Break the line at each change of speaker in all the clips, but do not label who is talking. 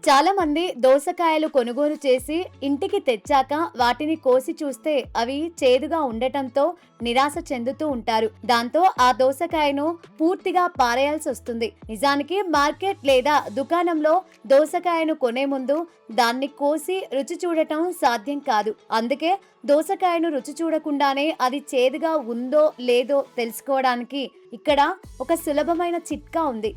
చాలా మంది దోసకాయలు కొనుగోలు చేసి ఇంటికి తెచ్చాక వాటిని కోసి చూస్తే అవి చేదుగా ఉండటంతో నిరాశ చెందుతూ ఉంటారు. దాంతో ఆ దోసకాయను పూర్తిగా పారేయాల్సి వస్తుంది. నిజానికి మార్కెట్ లేదా దుకాణంలో దోసకాయను కొనే ముందు దాన్ని కోసి రుచి చూడటం సాధ్యం కాదు. అందుకే దోసకాయను రుచి చూడకుండానే అది చేదుగా ఉందో లేదో తెలుసుకోవడానికి ఇక్కడ ఒక సులభమైన చిట్కా ఉంది.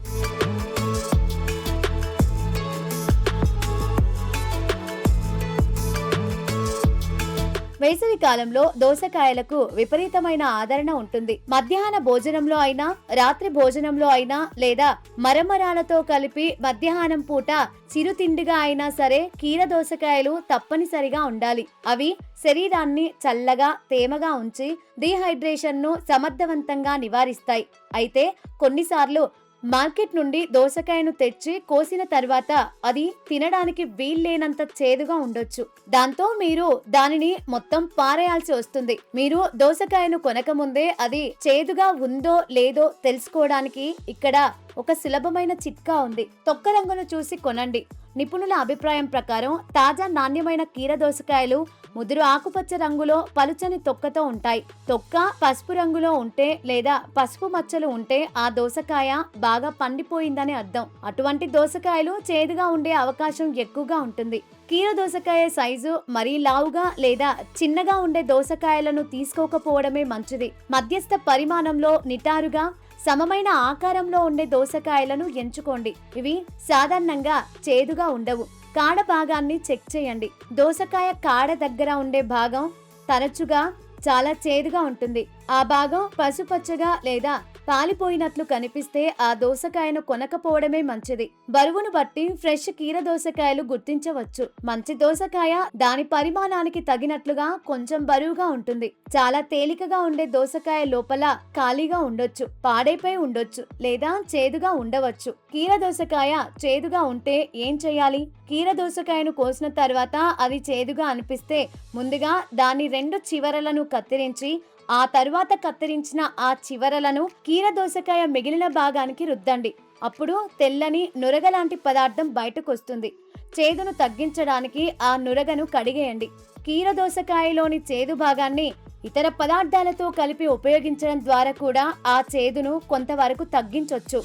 వేసవి కాలంలో దోసకాయలకు విపరీతమైన ఆదరణ ఉంటుంది. మధ్యాహ్న భోజనంలో అయినా, రాత్రి భోజనంలో అయినా లేదా మరమరాలతో కలిపి మధ్యాహ్నం పూట చిరుతిండిగా అయినా సరే కీర దోసకాయలు తప్పనిసరిగా ఉండాలి. అవి శరీరాన్ని చల్లగా, తేమగా ఉంచి డీహైడ్రేషన్ ను సమర్థవంతంగా నివారిస్తాయి. అయితే కొన్నిసార్లు మార్కెట్ నుండి దోసకాయను తెచ్చి కోసిన తర్వాత అది తినడానికి వీల్లేనంత చేదుగా ఉండొచ్చు. దాంతో మీరు దానిని మొత్తం పారేయాల్సి వస్తుంది. మీరు దోసకాయను కొనకముందే అది చేదుగా ఉందో లేదో తెలుసుకోవడానికి ఇక్కడ ఒక సులభమైన చిట్కా ఉంది. తొక్క రంగును చూసి కొనండి. నిపుణుల అభిప్రాయం ప్రకారం తాజా నాణ్యమైన కీర దోసకాయలు ముదురు ఆకుపచ్చ రంగులో పలుచని తొక్కతో ఉంటాయి. తొక్క పసుపు రంగులో ఉంటే లేదా పసుపు మచ్చలు ఉంటే ఆ దోసకాయ బాగా పండిపోయిందని అర్థం. అటువంటి దోసకాయలు చేదుగా ఉండే అవకాశం ఎక్కువగా ఉంటుంది. కీర దోసకాయ సైజు మరీ లావుగా లేదా చిన్నగా ఉండే దోసకాయలను తీసుకోకపోవడమే మంచిది. మధ్యస్థ పరిమాణంలో నిటారుగా సమమైన ఆకారంలో ఉండే దోసకాయలను ఎంచుకోండి. ఇవి సాధారణంగా చేదుగా ఉండవు. కాడ భాగాన్ని చెక్ చేయండి. దోసకాయ కాడ దగ్గర ఉండే భాగం తరచుగా చాలా చేదుగా ఉంటుంది. ఆ భాగం పసుపచ్చగా లేదా పాలిపోయినట్లు కనిపిస్తే ఆ దోసకాయను కొనకపోవడమే మంచిది. బరువును బట్టి ఫ్రెష్ కీర దోసకాయలు గుర్తించవచ్చు. మంచి దోసకాయ దాని పరిమాణానికి తగినట్లుగా కొంచెం బరువుగా ఉంటుంది. చాలా తేలికగా ఉండే దోసకాయ లోపల ఖాళీగా ఉండొచ్చు, పాడైపోయి ఉండొచ్చు లేదా చేదుగా ఉండవచ్చు. కీర దోసకాయ చేదుగా ఉంటే ఏం చేయాలి? కీర దోసకాయను కోసిన తర్వాత అది చేదుగా అనిపిస్తే ముందుగా దాని 2 చివరలను కత్తిరించి ఆ తరువాత కత్తిరించిన ఆ చివరలను కీర దోసకాయ మిగిలిన భాగానికి రుద్దండి. అప్పుడు తెల్లని నురగ లాంటి పదార్థం బయటకొస్తుంది. చేదును తగ్గించడానికి ఆ నురగను కడిగేయండి. కీర దోసకాయలోని చేదు భాగాన్ని ఇతర పదార్థాలతో కలిపి ఉపయోగించడం ద్వారా కూడా ఆ చేదును కొంతవరకు తగ్గించొచ్చు.